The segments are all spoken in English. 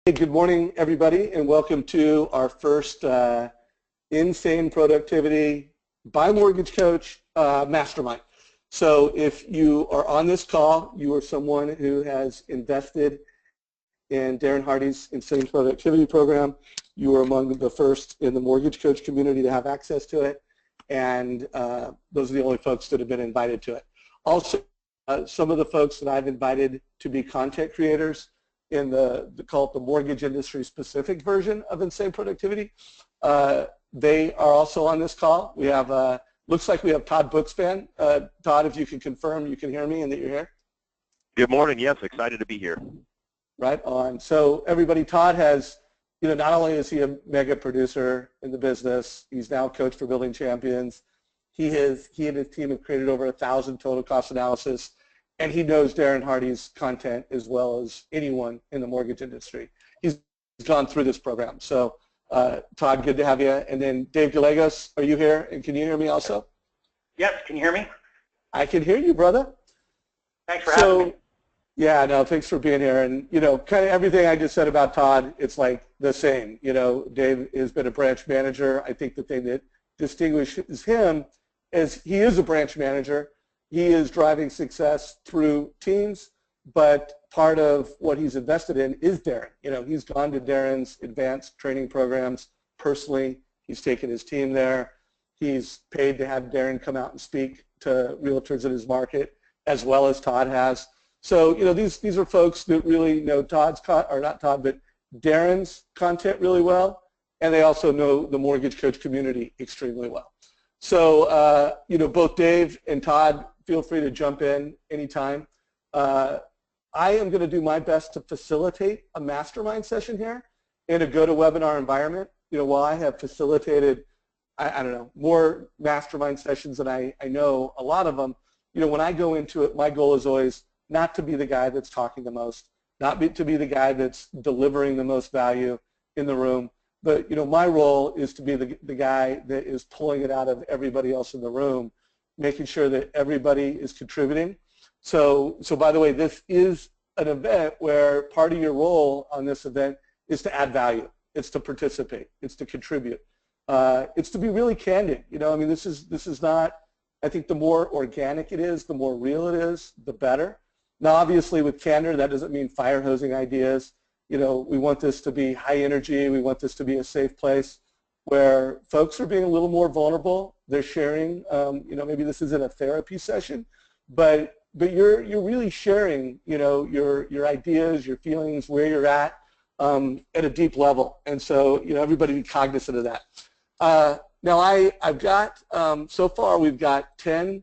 Hey, good morning, everybody, and welcome to our first Insane Productivity by Mortgage Coach Mastermind. So if you are on this call, you are someone who has invested in Darren Hardy's Insane Productivity Program. You are among the first in the Mortgage Coach community to have access to it, and those are the only folks that have been invited to it. Also, some of the folks that I've invited to be content creators in call it the mortgage industry specific version of Insane Productivity. They are also on this call. We have, looks like we have Todd Bookspan. Todd, if you can confirm you can hear me and that you're here. Good morning. Yes, excited to be here. Right on. So everybody, Todd has, not only is he a mega producer in the business, he's now coach for Building Champions. He and his team have created over 1,000 total cost analysis, and he knows Darren Hardy's content as well as anyone in the mortgage industry. He's gone through this program. So Todd, good to have you. And then Dave Gallegos, are you here? And can you hear me also? Yep, can you hear me? I can hear you, brother. Thanks for having me. Yeah, no, thanks for being here. And, kind of everything I just said about Todd, it's like the same. Dave has been a branch manager. I think the thing that distinguishes him is he is a branch manager. He is driving success through teams, but part of what he's invested in is Darren. He's gone to Darren's advanced training programs personally. He's taken his team there. He's paid to have Darren come out and speak to realtors in his market, as well as Todd has. So, these are folks that really know Darren's content really well, and they also know the mortgage coach community extremely well. So, both Dave and Todd, feel free to jump in anytime. I am going to do my best to facilitate a mastermind session here in a GoToWebinar environment. While I have facilitated, I don't know, more mastermind sessions than I know a lot of them, when I go into it, my goal is always not to be the guy that's talking the most, to be the guy that's delivering the most value in the room. But, my role is to be the guy that is pulling it out of everybody else in the room, making sure that everybody is contributing. So by the way, this is an event where part of your role on this event is to add value. It's to participate. It's to contribute. It's to be really candid. This is not, I think the more organic it is, the more real it is, the better. Now, obviously, with candor, that doesn't mean fire hosing ideas. We want this to be high energy. We want this to be a safe place where folks are being a little more vulnerable. They're sharing, maybe this isn't a therapy session, but you're really sharing, your ideas, your feelings, where you're at a deep level. And so, everybody be cognizant of that. Now, I've got, so far we've got 10,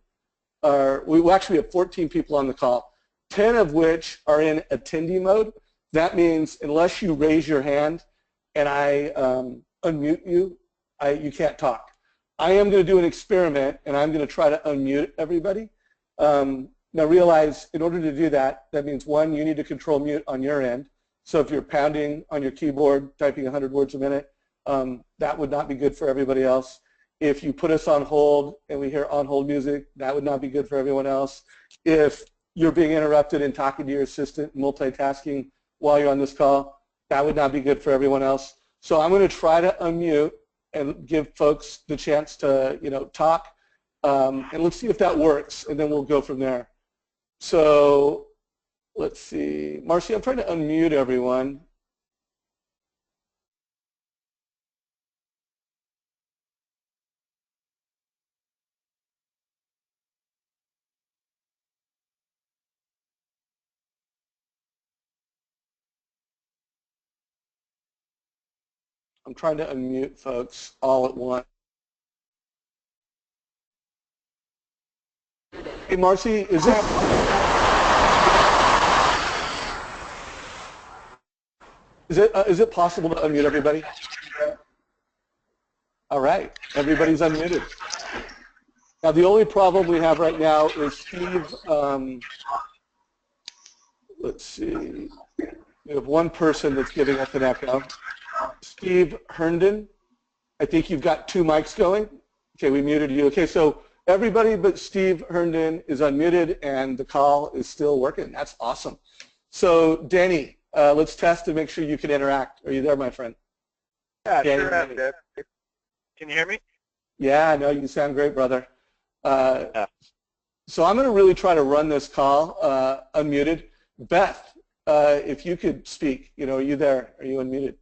we actually have 14 people on the call, 10 of which are in attendee mode. That means unless you raise your hand and I unmute you, you can't talk. I am going to do an experiment, and I'm going to try to unmute everybody. Now realize, in order to do that, that means, one, you need to control mute on your end. So if you're pounding on your keyboard, typing 100 words a minute, that would not be good for everybody else. If you put us on hold and we hear on-hold music, that would not be good for everyone else. If you're being interrupted and talking to your assistant, multitasking while you're on this call, that would not be good for everyone else. So I'm going to try to unmute and give folks the chance to, talk, and let's see if that works, and then we'll go from there. So let's see. Marcy, I'm trying to unmute everyone. I'm trying to unmute folks all at once. Hey, Marcy, is it possible to unmute everybody? All right, everybody's unmuted. Now, the only problem we have right now is Steve. Let's see. We have one person that's giving us an echo. Steve Herndon, I think you've got two mics going. Okay, we muted you. Okay, so everybody but Steve Herndon is unmuted and the call is still working. That's awesome. So Danny, let's test and make sure you can interact. Are you there, my friend? Yeah, Okay. sure am, Deb. Can you hear me? Yeah, no, you sound great, brother. Yeah. So I'm going to really try to run this call unmuted. Beth, if you could speak, are you there? Are you unmuted?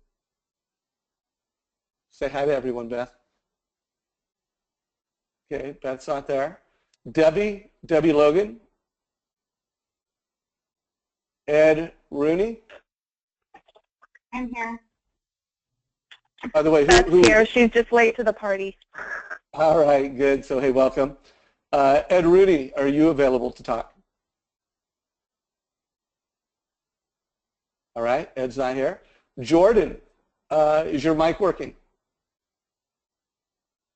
Say hi to everyone, Beth. Okay, Beth's not there. Debbie Logan. Ed Rooney. I'm here. By the way, Beth's who? here. She's just late to the party. All right, good. So, hey, welcome. Ed Rooney, are you available to talk? All right, Ed's not here. Jordan, is your mic working?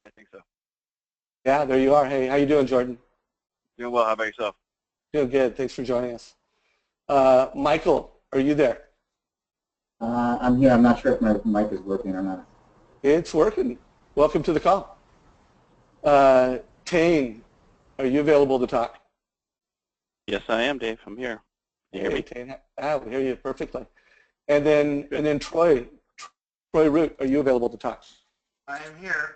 I think so. Yeah, there you are. Hey, how you doing, Jordan? Doing well. How about yourself? Doing good. Thanks for joining us. Michael, are you there? I'm here. I'm not sure if my mic is working or not. It's working. Welcome to the call. Tane, are you available to talk? Yes, I am, Dave. I'm here. Can you hear me? Tane, we hear you perfectly. And then Troy Root, are you available to talk? I am here.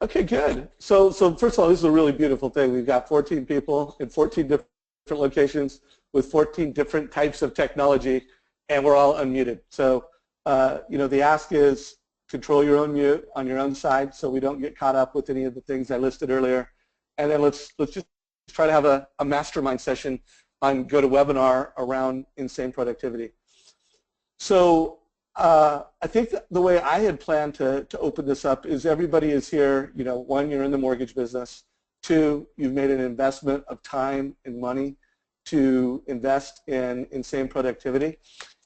Okay, good. So first of all, this is a really beautiful thing. We've got 14 people in 14 different locations with 14 different types of technology, and we're all unmuted. So, the ask is control your own mute on your own side so we don't get caught up with any of the things I listed earlier. And then let's just try to have a mastermind session on GoToWebinar around insane productivity. So I think the way I had planned to open this up is everybody is here, one, you're in the mortgage business. Two, you've made an investment of time and money to invest in insane productivity.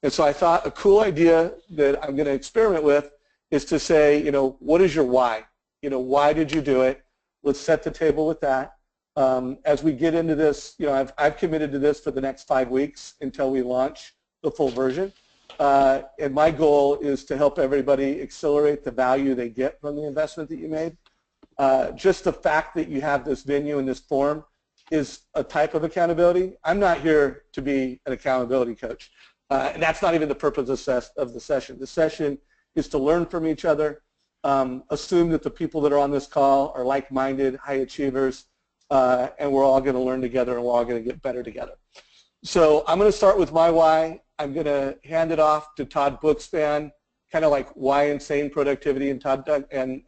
And so I thought a cool idea that I'm going to experiment with is to say, what is your why? Why did you do it? Let's set the table with that. As we get into this, I've committed to this for the next 5 weeks until we launch the full version. And my goal is to help everybody accelerate the value they get from the investment that you made. Just the fact that you have this venue and this forum is a type of accountability. I'm not here to be an accountability coach. And that's not even the purpose of the session. The session is to learn from each other, assume that the people that are on this call are like-minded, high achievers, and we're all going to learn together and we're all going to get better together. So I'm going to start with my why. I'm going to hand it off to Todd Bookspan, kind of like why insane productivity, and Todd and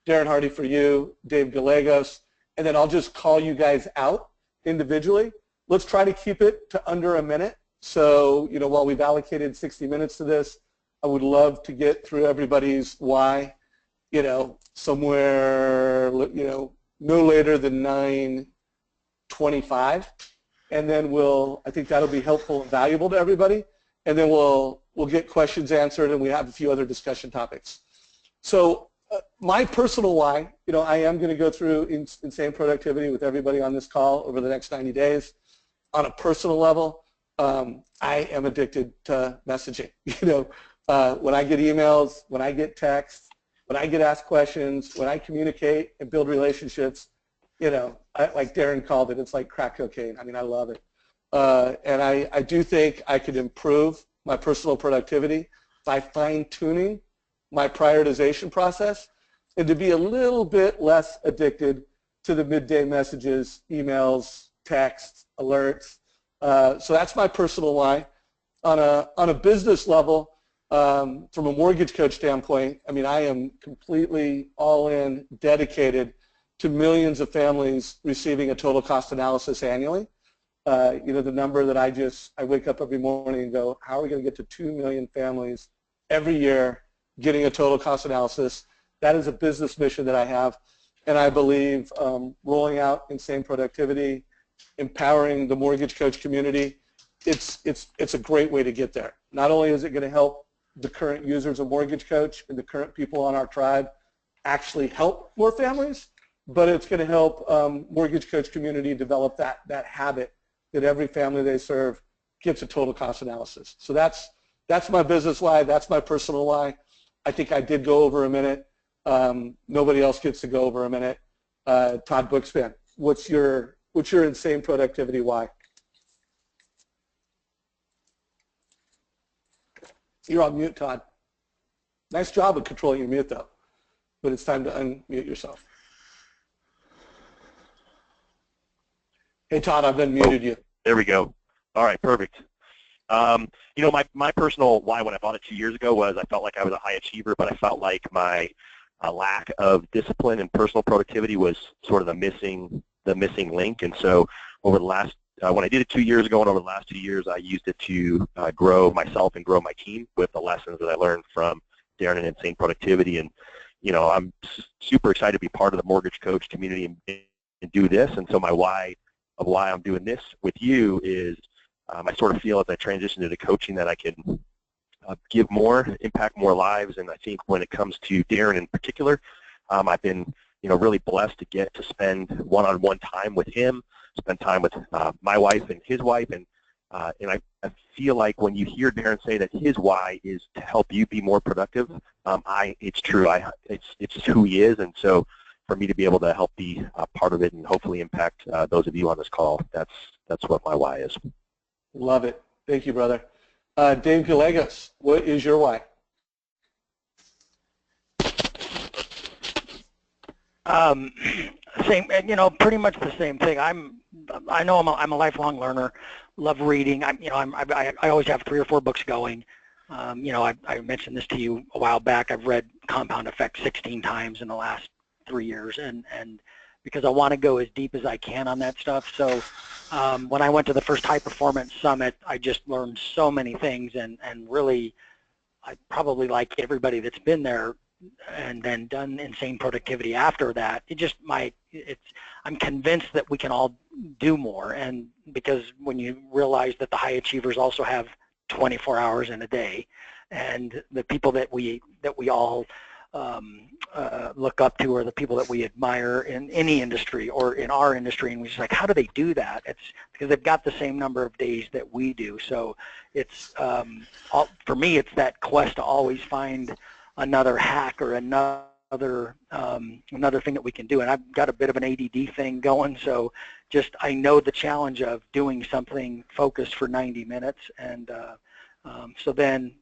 Darren Hardy for you, Dave Gallegos, and then I'll just call you guys out individually. Let's try to keep it to under a minute. So, while we've allocated 60 minutes to this, I would love to get through everybody's why, somewhere, no later than 9:25. And then I think that'll be helpful and valuable to everybody. And then we'll get questions answered, and we have a few other discussion topics. So my personal why, I am going to go through insane productivity with everybody on this call over the next 90 days. On a personal level, I am addicted to messaging. When I get emails, when I get texts, when I get asked questions, when I communicate and build relationships, like Darren called it, it's like crack cocaine. I mean, I love it. And I do think I could improve my personal productivity by fine-tuning my prioritization process and to be a little bit less addicted to the midday messages, emails, texts, alerts. So that's my personal why. On a business level, from a mortgage coach standpoint, I mean, I am completely all in, dedicated to millions of families receiving a total cost analysis annually. The number that I wake up every morning and go, how are we going to get to 2 million families every year getting a total cost analysis? That is a business mission that I have, and I believe rolling out insane productivity, empowering the mortgage coach community, it's a great way to get there. Not only is it going to help the current users of Mortgage Coach and the current people on our tribe actually help more families, but it's going to help Mortgage Coach community develop that habit that every family they serve gets a total cost analysis. So that's my business why. That's my personal why. I think I did go over a minute. Nobody else gets to go over a minute. Todd Bookspan, what's your insane productivity why? You're on mute, Todd. Nice job of controlling your mute, though. But it's time to unmute yourself. Hey, Todd, I've unmuted you. There we go. All right, perfect. You know, my personal why when I bought it 2 years ago was I felt like I was a high achiever, but I felt like my lack of discipline and personal productivity was sort of the missing link. And so over the last, when I did it 2 years ago and over the last 2 years, I used it to grow myself and grow my team with the lessons that I learned from Darren and Insane Productivity. And, you know, I'm super excited to be part of the Mortgage Coach community and do this. And so my why of why I'm doing this with you is I sort of feel as I transition into coaching that I can give more, impact more lives. And I think when it comes to Darren in particular, I've been, you know, really blessed to get to spend one-on-one time with him, spend time with my wife and his wife, and I feel like when you hear Darren say that his why is to help you be more productive, it's true. It's just who he is, and so for me to be able to help be part of it and hopefully impact those of you on this call, that's what my why is. Love it. Thank you, brother. Dave Gallegos, what is your why? Same, you know, pretty much the same thing. I know I'm a lifelong learner. Love reading. I always have 3 or 4 books going. You know, I mentioned this to you a while back. I've read Compound Effect 16 times in the last 3 years, and because I want to go as deep as I can on that stuff. So when I went to the first High Performance Summit, I just learned so many things, and really, I probably like everybody that's been there and then done Insane Productivity after that. I'm convinced that we can all do more, and because when you realize that the high achievers also have 24 hours in a day, and the people that we all look up to are the people that we admire in any industry or in our industry, and we're just like, how do they do that? It's because they've got the same number of days that we do. So it's for me, it's that quest to always find another hack or another thing that we can do. And I've got a bit of an ADD thing going, so just I know the challenge of doing something focused for 90 minutes, and so then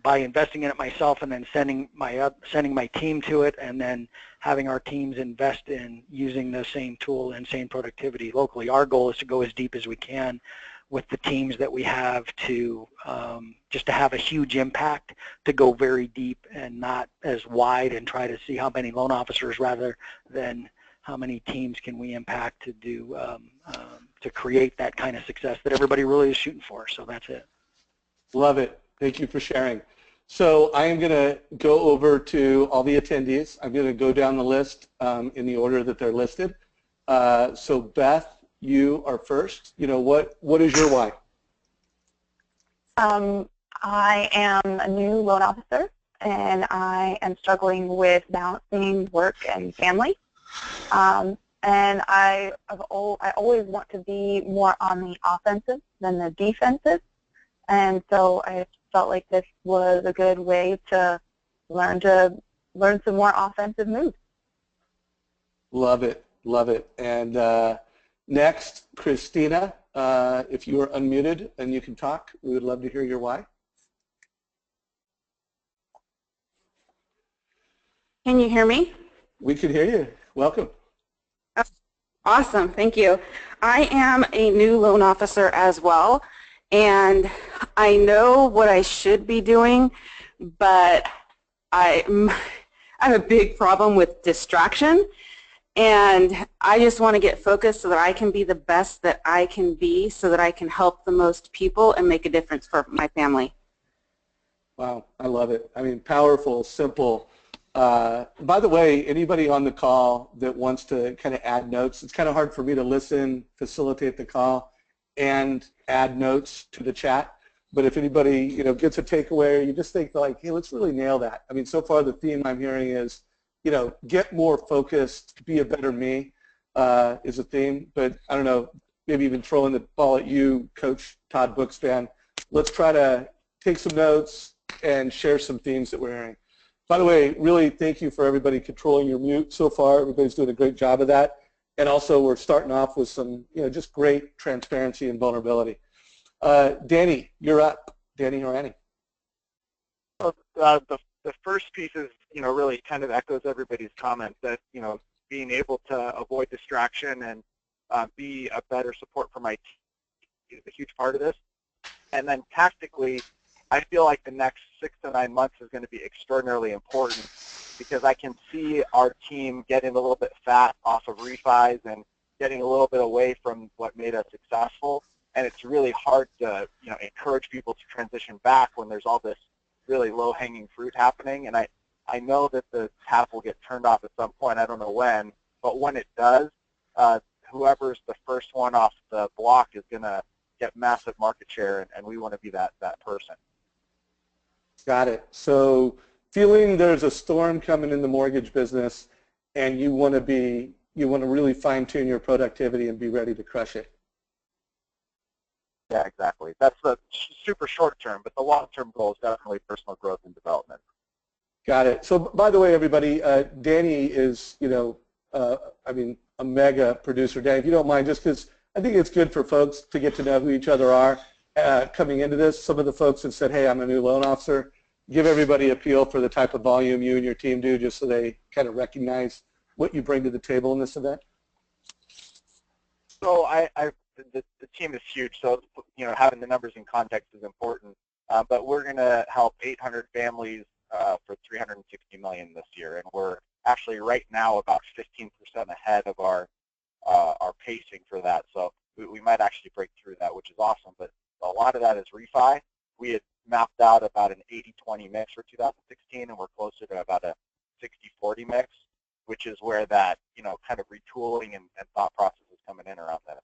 by investing in it myself and then sending my team to it, and then having our teams invest in using the same tool, Insane Productivity, locally. Our goal is to go as deep as we can with the teams that we have to just to have a huge impact, to go very deep and not as wide and try to see how many loan officers rather than how many teams can we impact to do to create that kind of success that everybody really is shooting for. So that's it. Love it. Thank you for sharing. So I am going to go over to all the attendees. I'm going to go down the list in the order that they're listed. So Beth, you are first. You know, what is your why? I am a new loan officer, and I am struggling with balancing work and family. And I always want to be more on the offensive than the defensive. And so I felt like this was a good way to learn some more offensive moves. Love it, love it. And next, Christina, if you are unmuted and you can talk, we would love to hear your why. Can you hear me? We can hear you. Welcome. Awesome, thank you. I am a new loan officer as well, and I know what I should be doing, but I have a big problem with distraction, and I just want to get focused so that I can be the best that I can be, so that I can help the most people and make a difference for my family. Wow, I love it. I mean, powerful, simple. By the way, anybody on the call that wants to kind of add notes, it's kind of hard for me to listen, facilitate the call, and add notes to the chat. But if anybody, you know, gets a takeaway, or you just think like, hey, let's really nail that. I mean, so far the theme I'm hearing is, you know, get more focused, be a better me is a theme. But I don't know, maybe even throwing the ball at you, Coach Todd Bookspan. Let's try to take some notes and share some themes that we're hearing. By the way, really thank you for everybody controlling your mute so far. Everybody's doing a great job of that. And also we're starting off with some, you know, just great transparency and vulnerability. Danny, you're up. Danny or Annie? the first piece is, really kind of echoes everybody's comments that, being able to avoid distraction and be a better support for my team is a huge part of this. And then tactically, I feel like the next 6 to 9 months is going to be extraordinarily important because I can see our team getting a little bit fat off of refis and getting a little bit away from what made us successful. And it's really hard to, encourage people to transition back when there's all this really low-hanging fruit happening. And I know that the tap will get turned off at some point. I don't know when, but when it does, whoever's the first one off the block is going to get massive market share, and we want to be that person. Got it. So feeling there's a storm coming in the mortgage business, and you want to really fine-tune your productivity and be ready to crush it. Yeah, exactly. That's the super short term, but the long-term goal is definitely personal growth and development. Got it. So by the way, everybody, Danny is, a mega producer. Danny, if you don't mind, just because I think it's good for folks to get to know who each other are coming into this. Some of the folks have said, hey, I'm a new loan officer. Give everybody a feel for the type of volume you and your team do just so they kind of recognize what you bring to the table in this event. So the team is huge, so having the numbers in context is important. But we're going to help 800 families for $360 million this year, and we're actually right now about 15% ahead of our pacing for that. So we might actually break through that, which is awesome. But a lot of that is refi. We had mapped out about an 80-20 mix for 2016, and we're closer to about a 60-40 mix, which is where that kind of retooling and thought process is coming in around this.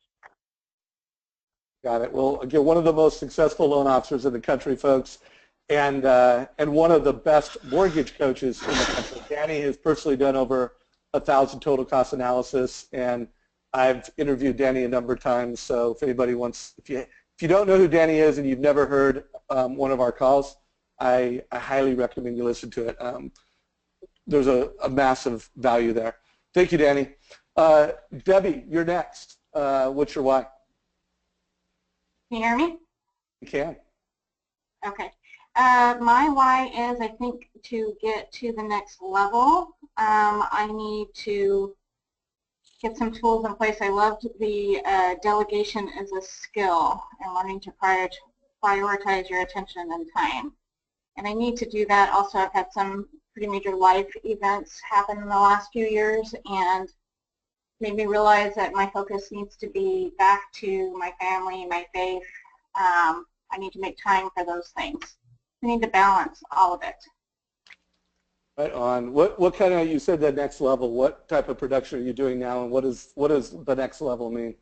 Got it. Well, again, one of the most successful loan officers in the country, folks, and one of the best mortgage coaches in the country. Danny has personally done over 1,000 total cost analysis, and I've interviewed Danny a number of times. So if anybody wants, if you don't know who Danny is and you've never heard one of our calls, I highly recommend you listen to it. There's a massive value there. Thank you, Danny. Debbie, you're next. What's your why? Can you hear me? You can. Okay. My why is, I think, to get to the next level, I need to get some tools in place. I loved the delegation as a skill and learning to prioritize your attention and time. And I need to do that. Also, I've had some pretty major life events happen in the last few years and made me realize that my focus needs to be back to my family, my faith. I need to make time for those things. I need to balance all of it. Right on. What kind of, you said that next level, what type of production are you doing now, and what does the next level mean?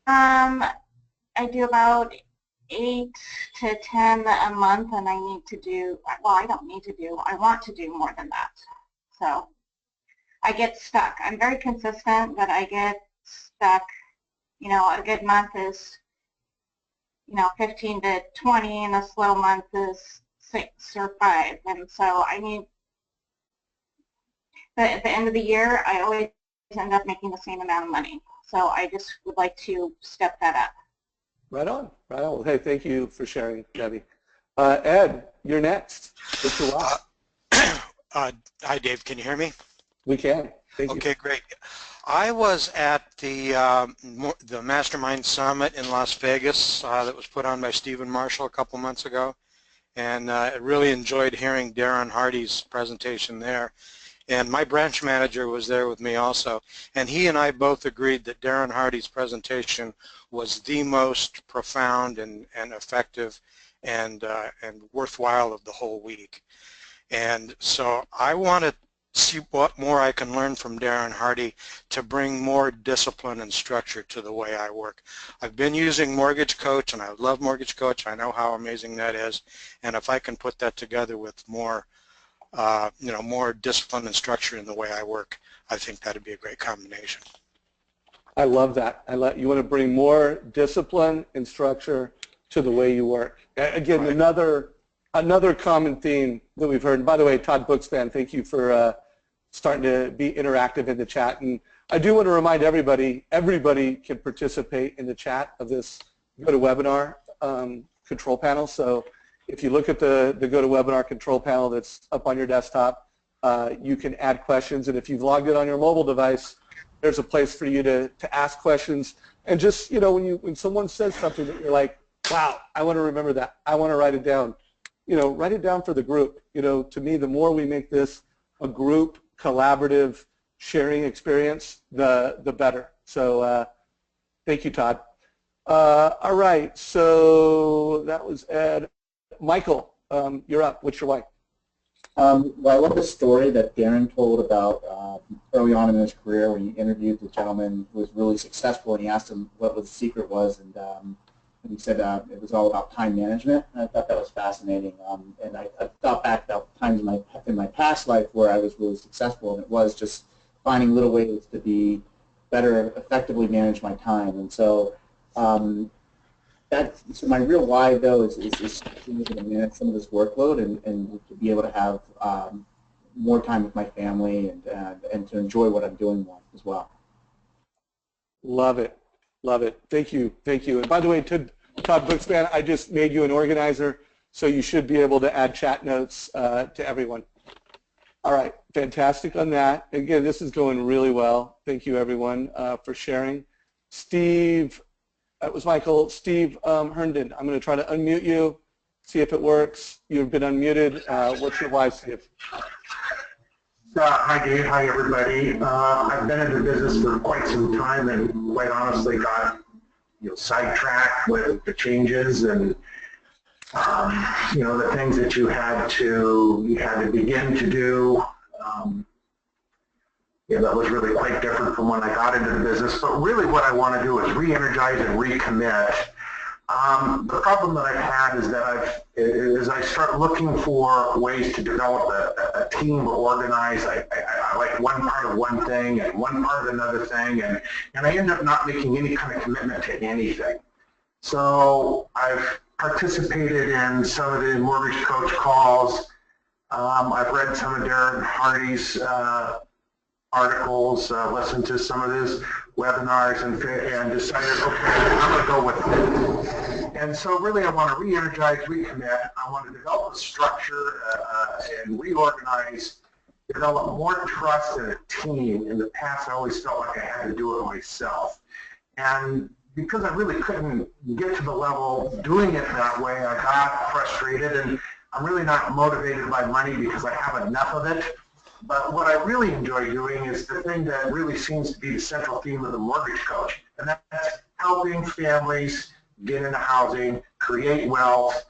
I do about 8 to 10 a month, and I need to do, well, I don't need to do, I want to do more than that. So I get stuck. I'm very consistent, but I get stuck. A good month is 15 to 20, and a slow month is 6 or 5. And so I need, at the end of the year, I always end up making the same amount of money. So I just would like to step that up. Right on. Right on. Well, hey, thank you for sharing, Debbie. Ed, you're next. What's your why? Hi, Dave. Can you hear me? We can. Thank you. Okay, great. I was at the Mastermind Summit in Las Vegas that was put on by Stephen Marshall a couple months ago, and I really enjoyed hearing Darren Hardy's presentation there. And my branch manager was there with me also, and he and I both agreed that Darren Hardy's presentation was the most profound and effective and worthwhile of the whole week. And so I want to see what more I can learn from Darren Hardy to bring more discipline and structure to the way I work. I've been using Mortgage Coach, and I love Mortgage Coach. I know how amazing that is, and if I can put that together with more, more discipline and structure in the way I work, I think that'd be a great combination. I love that. You want to bring more discipline and structure to the way you work. Again, right. Another common theme that we've heard, and by the way, Todd Bookspan, thank you for starting to be interactive in the chat. And I do want to remind everybody can participate in the chat of this GoToWebinar control panel. So If you look at the GoToWebinar control panel that's up on your desktop, you can add questions, and if you've logged in on your mobile device, there's a place for you to ask questions. And just, when someone says something that you're like, wow, I want to remember that, I want to write it down, write it down for the group. To me, the more we make this a group, collaborative, sharing experience, the better. So thank you, Todd. All right, so that was Ed. Michael, you're up. What's your why? Well, I love the story that Darren told about early on in his career when he interviewed the gentleman who was really successful, and he asked him what the secret was, and he said it was all about time management. And I thought that was fascinating. And I thought back about times in my past life where I was really successful, and it was just finding little ways to be better, effectively manage my time. And so so my real why, though, is to manage some of this workload and to be able to have more time with my family and to enjoy what I'm doing more as well. Love it. Love it. Thank you. Thank you. And by the way, Todd Bookspan, I just made you an organizer, so you should be able to add chat notes to everyone. All right. Fantastic on that. Again, this is going really well. Thank you, everyone, for sharing. Steve. That was Michael. Steve Herndon, I'm going to try to unmute you, see if it works. You've been unmuted. What's your why, Steve? Hi, Dave. Hi, everybody. I've been in the business for quite some time and quite honestly got sidetracked with the changes and the things that you had to begin to do. That was really quite different from when I got into the business. But really what I want to do is re-energize and recommit. The problem that I've had is that as I start looking for ways to develop a team or organize, I like one part of one thing and one part of another thing, and I end up not making any kind of commitment to anything. So I've participated in some of the Mortgage Coach calls. I've read some of Darren Hardy's articles, listened to some of his webinars, and decided, okay, I'm going to go with it. And so really I want to re-energize, recommit. I want to develop a structure and reorganize, develop more trust in a team. In the past, I always felt like I had to do it myself. And because I really couldn't get to the level doing it that way, I got frustrated, and I'm really not motivated by money because I have enough of it. But what I really enjoy doing is the thing that really seems to be the central theme of the Mortgage Coach, and that's helping families get into housing, create wealth,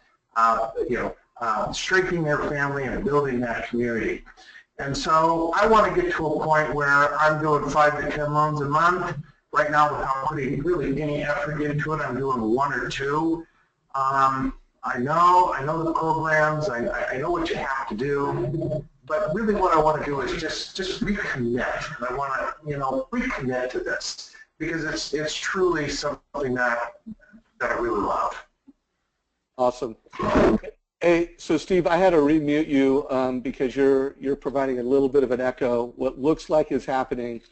strengthening their family and building that community. And so I want to get to a point where I'm doing 5 to 10 loans a month. Right now, without putting really any effort into it, I'm doing 1 or 2. I know the programs, I know what you have to do. But really what I want to do is just recommit. I want to, recommit to this because it's truly something that I really love. Awesome. Hey, so Steve, I had to remute you because you're providing a little bit of an echo. What looks like is happening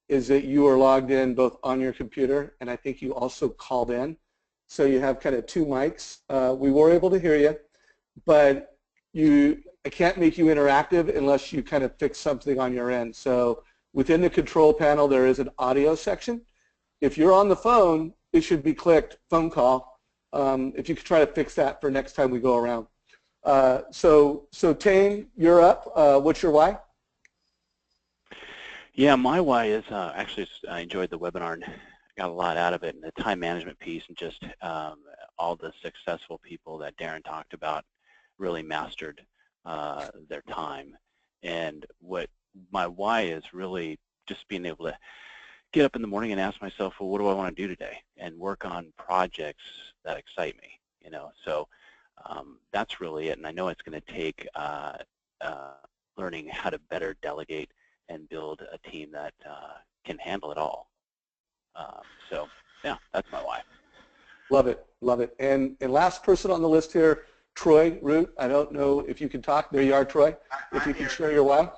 is that you are logged in both on your computer, and I think you also called in. So you have kind of 2 mics. We were able to hear you, but I can't make you interactive unless you kind of fix something on your end. So within the control panel, there is an audio section. If you're on the phone, it should be clicked phone call. If you could try to fix that for next time we go around. So Tane, you're up. What's your why? Yeah, my why is actually I enjoyed the webinar and got a lot out of it, and the time management piece and just all the successful people that Darren talked about really mastered their time. And what my why is really just being able to get up in the morning and ask myself, well, what do I want to do today, and work on projects that excite me, so that's really it. And I know it's going to take learning how to better delegate and build a team that can handle it all. So yeah, that's my why. Love it, love it. And last person on the list here, Troy Root. I don't know if you can talk. There you are, Troy. If you can share your why.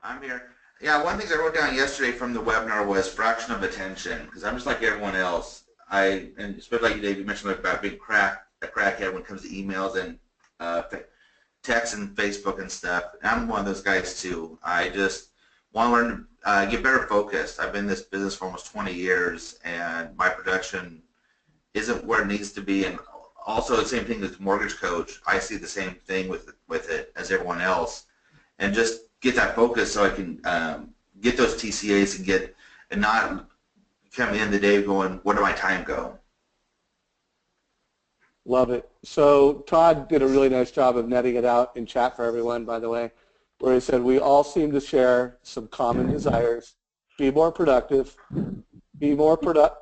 I'm here. Yeah, one of the things I wrote down yesterday from the webinar was fraction of attention, because I'm just like everyone else. And especially like you, Dave, you mentioned about being a crackhead when it comes to emails, and text and Facebook and stuff. I'm one of those guys too. I just want to learn to get better focused. I've been in this business for almost 20 years, and my production isn't where it needs to be. And also the same thing as Mortgage Coach, I see the same thing with it as everyone else, and just get that focus so I can get those TCAs and not come in the end of the day going, where did my time go? Love it. So Todd did a really nice job of netting it out in chat for everyone, by the way, where he said we all seem to share some common desires: be more productive, be more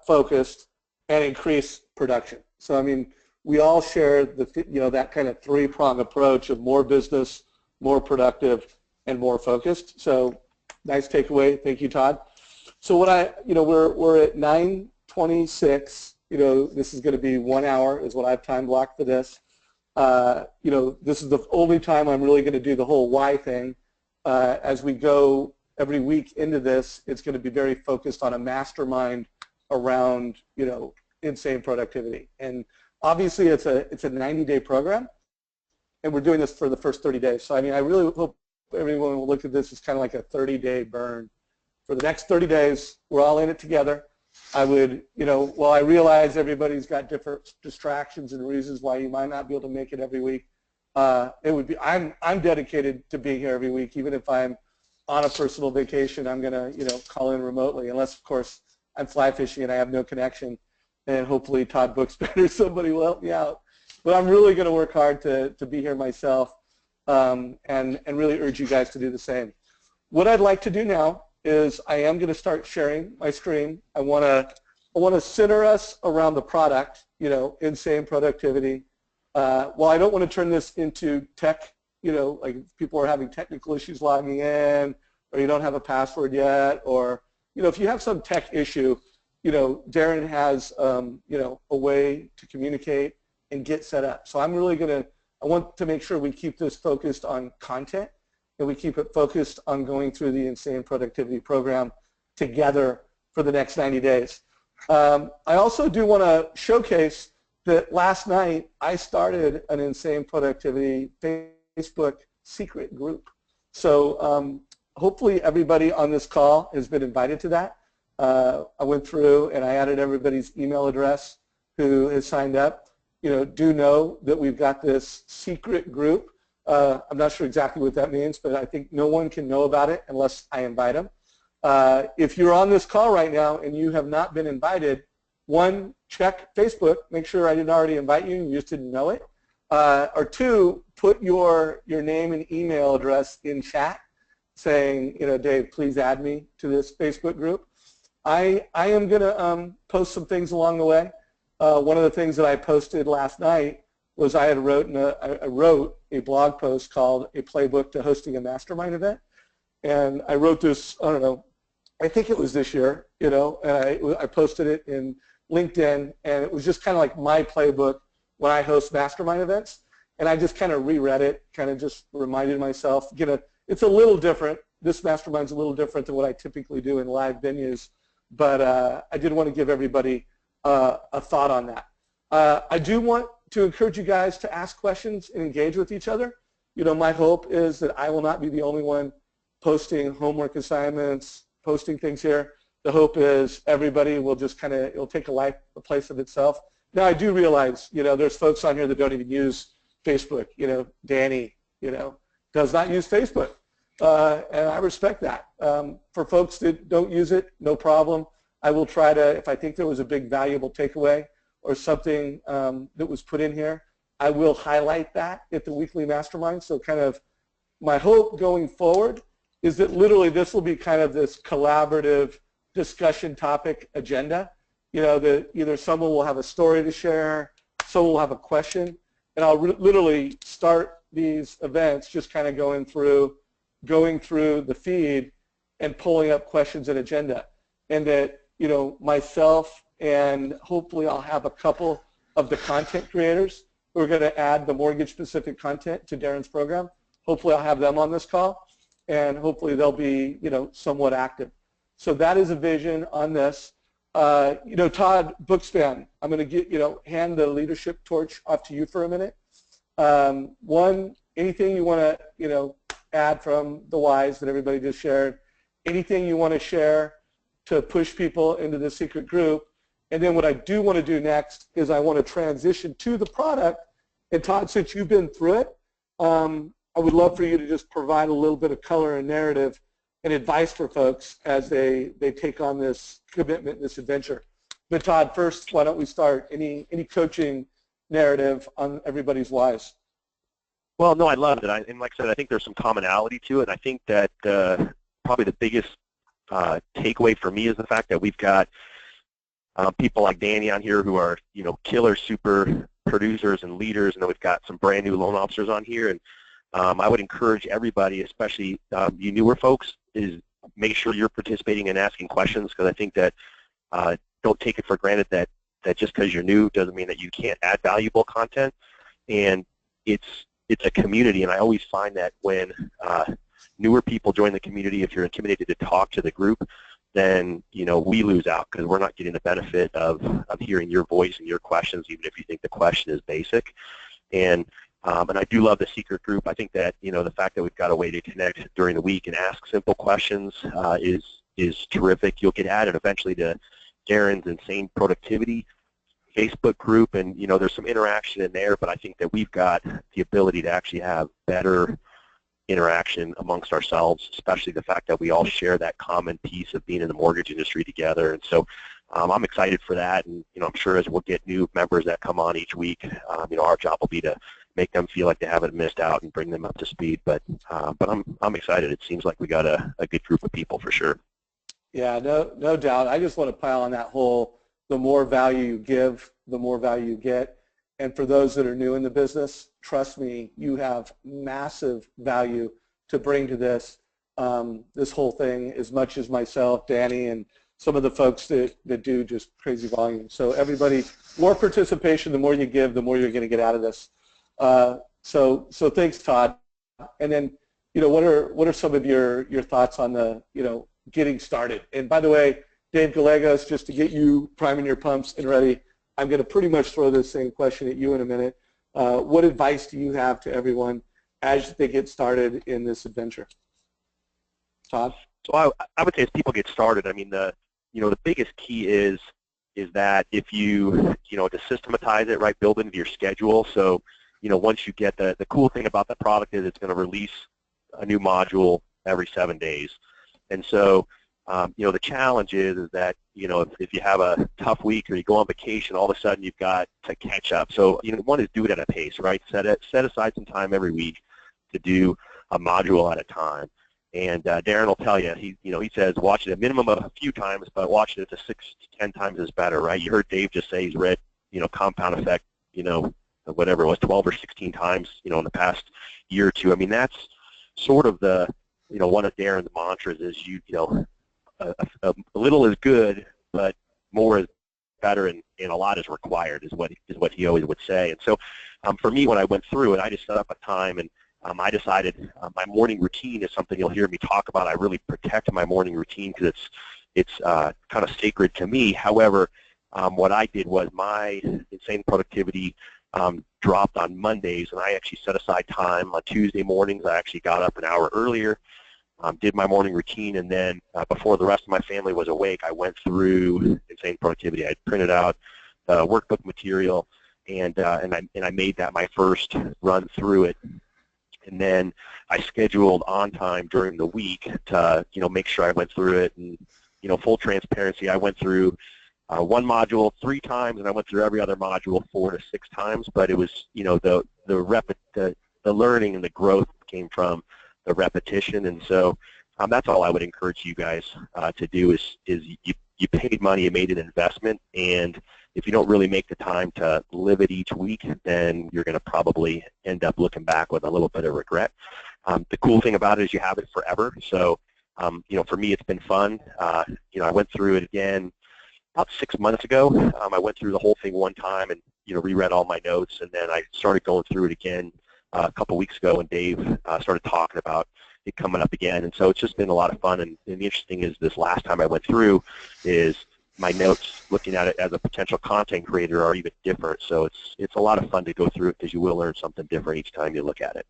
focused, and increase production. So I mean, we all share that kind of three-prong approach of more business, more productive, and more focused. So nice takeaway. Thank you, Todd. So we're at 9:26. This is going to be 1 hour is what I've time blocked for this. This is the only time I'm really going to do the whole why thing. As we go every week into this, it's going to be very focused on a mastermind around, insane productivity. And obviously it's a 90-day program, and we're doing this for the first 30 days. So I mean, I really hope everyone will look at this as kind of like a 30-day burn. For the next 30 days, we're all in it together. I would, while I realize everybody's got different distractions and reasons why you might not be able to make it every week, I'm dedicated to being here every week, even if I'm on a personal vacation. I'm gonna, call in remotely, unless of course I'm fly fishing and I have no connection, and hopefully Todd books better, somebody will help me out. But I'm really gonna work hard to be here myself, and really urge you guys to do the same. What I'd like to do now is I am going to start sharing my screen. I want to center us around the product, insane productivity. While I don't want to turn this into tech, like people are having technical issues logging in, or you don't have a password yet, or if you have some tech issue, Darren has a way to communicate and get set up. So I'm really I want to make sure we keep this focused on content, and we keep it focused on going through the Insane Productivity Program together for the next 90 days. I also do want to showcase that last night I started an Insane Productivity Facebook secret group. So hopefully everybody on this call has been invited to that. I went through and I added everybody's email address who has signed up. Do know that we've got this secret group. I'm not sure exactly what that means, but I think no one can know about it unless I invite them. If you're on this call right now and you have not been invited, one, check Facebook, make sure I didn't already invite you and you just didn't know it. Or two, put your name and email address in chat saying, Dave, please add me to this Facebook group. I am going to post some things along the way. One of the things that I posted last night was I wrote a blog post called A Playbook to Hosting a Mastermind Event. And I wrote this, I don't know, I think it was this year, and I posted it in LinkedIn, and it was just kind of like my playbook when I host mastermind events. And I just kind of reread it, kind of just reminded myself, it's a little different. This mastermind's a little different than what I typically do in live venues, but I did want to give everybody a thought on that. I do want to encourage you guys to ask questions and engage with each other. My hope is that I will not be the only one posting homework assignments, posting things here. The hope is everybody will just it'll take a place of itself. Now I do realize, there's folks on here that don't even use Facebook. Danny, does not use Facebook, and I respect that. For folks that don't use it, no problem. I will try to, if I think there was a big valuable takeaway or something that was put in here, I will highlight that at the weekly mastermind. So kind of my hope going forward is that literally this will be kind of this collaborative discussion topic agenda. That either someone will have a story to share, someone will have a question, and I'll literally start these events just kind of going through the feed and pulling up questions and agenda. And that, myself and hopefully I'll have a couple of the content creators who are going to add the mortgage-specific content to Darren's program. Hopefully I'll have them on this call, and hopefully they'll be, somewhat active. So that is a vision on this. Todd Bookspan, I'm going to hand the leadership torch off to you for a minute. One, anything you want to, add from the whys that everybody just shared? Anything you want to share to push people into the secret group? And then what I do want to do next is I want to transition to the product. And Todd, since you've been through it, I would love for you to just provide a little bit of color and narrative and advice for folks as they take on this commitment, this adventure. But Todd, first, why don't we start? Any coaching narrative on everybody's whys? Well, no, I loved it. And like I said, I think there's some commonality to it. I think that probably the biggest takeaway for me is the fact that we've got people like Danny on here who are, killer super producers and leaders, and then we've got some brand new loan officers on here. And I would encourage everybody, especially you newer folks, is make sure you're participating and asking questions, because I think that don't take it for granted that just because you're new doesn't mean that you can't add valuable content. And it's a community, and I always find that when newer people join the community, if you're intimidated to talk to the group, then we lose out because we're not getting the benefit of hearing your voice and your questions, even if you think the question is basic. And I do love the secret group. I think that the fact that we've got a way to connect during the week and ask simple questions is terrific. You'll get added eventually to Darren's Insane Productivity Facebook group, and there's some interaction in there, but I think that we've got the ability to actually have better interaction amongst ourselves, especially the fact that we all share that common piece of being in the mortgage industry together. And so I'm excited for that, and I'm sure as we'll get new members that come on each week, our job will be to make them feel like they haven't missed out and bring them up to speed. But I'm excited. It seems like we got a good group of people for sure. Yeah, no doubt. I just want to pile on that whole, the more value you give, the more value you get. And for those that are new in the business, trust me, you have massive value to bring to this whole thing, as much as myself, Danny, and some of the folks that do just crazy volume. So everybody, more participation, the more you give, the more you're going to get out of this. So thanks, Todd. And then, what are some of your thoughts on the, getting started? And by the way, Dave Gallegos, just to get you priming your pumps and ready, I'm going to pretty much throw this same question at you in a minute. What advice do you have to everyone as they get started in this adventure? Todd? So I would say as people get started, I mean, the biggest key is that if you, to systematize it, right, build into your schedule. So, once you get the cool thing about the product is it's going to release a new module every 7 days. And so, the challenge is that, if you have a tough week or you go on vacation, all of a sudden you've got to catch up. So, one is do it at a pace, right? Set aside some time every week to do a module at a time. And Darren will tell you, he says watch it a minimum of a few times, but watch it to 6 to 10 times is better, right? You heard Dave just say he's read, Compound Effect, whatever it was, 12 or 16 times, in the past year or two. I mean, that's sort of the, one of Darren's mantras is a little is good, but more is better, and a lot is required, is what he always would say. And so, for me, when I went through it, I just set up a time, and I decided my morning routine is something you'll hear me talk about. I really protect my morning routine because it's kind of sacred to me. However, what I did was my Insane Productivity dropped on Mondays, and I actually set aside time on Tuesday mornings. I actually got up an hour earlier, did my morning routine, and then before the rest of my family was awake, I went through Insane Productivity. I printed out the workbook material, and I made that my first run through it. And then I scheduled on time during the week to make sure I went through it. And full transparency, I went through one module 3 times, and I went through every other module 4 to 6 times. But it was the learning and the growth came from the repetition. And so that's all I would encourage you guys to do is you paid money, you made an investment, and if you don't really make the time to live it each week, then you're going to probably end up looking back with a little bit of regret. The cool thing about it is you have it forever. So, for me, it's been fun. I went through it again about 6 months ago. I went through the whole thing one time and, reread all my notes, and then I started going through it again a couple weeks ago, and Dave started talking about it coming up again. And so it's just been a lot of fun. And the interesting is this last time I went through is, my notes, looking at it as a potential content creator, are even different. So it's a lot of fun to go through it because you will learn something different each time you look at it.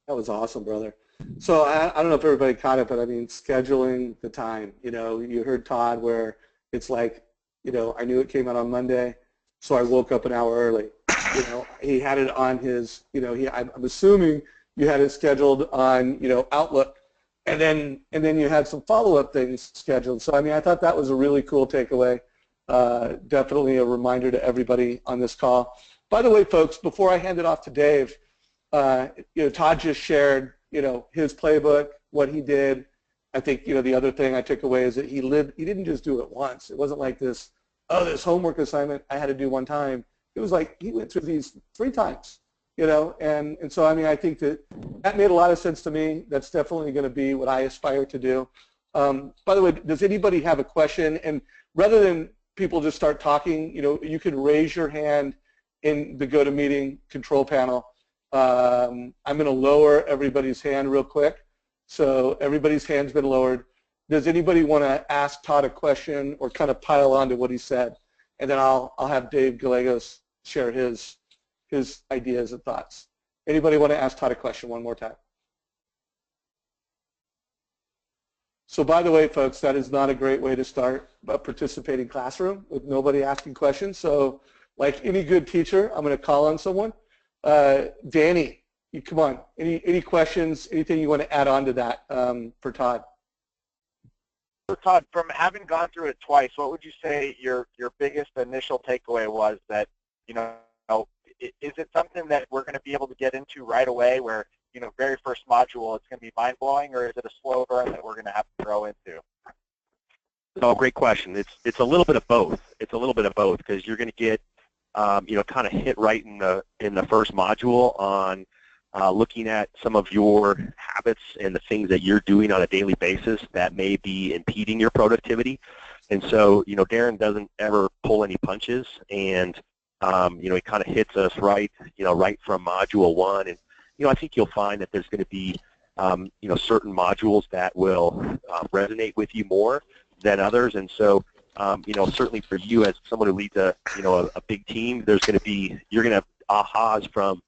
That was awesome, brother. So I don't know if everybody caught it, but I mean, scheduling the time. You know, you heard Todd where it's like, you know, I knew it came out on Monday, so I woke up an hour early. You know, he had it on his, you know, I'm assuming you had it scheduled on, you know, Outlook, and then you had some follow-up things scheduled. So I mean, I thought that was a really cool takeaway. Definitely a reminder to everybody on this call. By the way, folks, before I hand it off to Dave, you know, Todd just shared, you know, his playbook, what he did. I think, you know, the other thing I took away is that he didn't just do it once. It wasn't like this, oh, this homework assignment I had to do one time. It was like he went through these 3 times, you know, and so, I mean, I think that made a lot of sense to me. That's definitely going to be what I aspire to do. By the way, does anybody have a question? And rather than people just start talking, you know, you can raise your hand in the GoToMeeting control panel. I'm going to lower everybody's hand real quick. So everybody's hand's been lowered. Does anybody want to ask Todd a question or kind of pile on to what he said? And then I'll have Dave Gallegos share his ideas and thoughts. Anybody want to ask Todd a question one more time? So by the way, folks, that is not a great way to start a participating classroom with nobody asking questions. So like any good teacher, I'm going to call on someone. Danny, come on. Any questions, anything you want to add on to that for Todd? So Todd, from having gone through it twice, what would you say your biggest initial takeaway was that, you know, is it something that we're going to be able to get into right away where, you know, very first module it's going to be mind-blowing, or is it a slow burn that we're going to have to grow into? Oh, great question. It's a little bit of both. It's a little bit of both because you're going to get, you know, kind of hit right in the first module on looking at some of your habits and the things that you're doing on a daily basis that may be impeding your productivity. And so, you know, Darren doesn't ever pull any punches, and you know, he kind of hits us right, you know, right from module 1. And you know, I think you'll find that there's going to be, you know, certain modules that will resonate with you more than others. And so, you know, certainly for you as someone who leads a, you know, a big team, there's going to be, you're going to have ahas from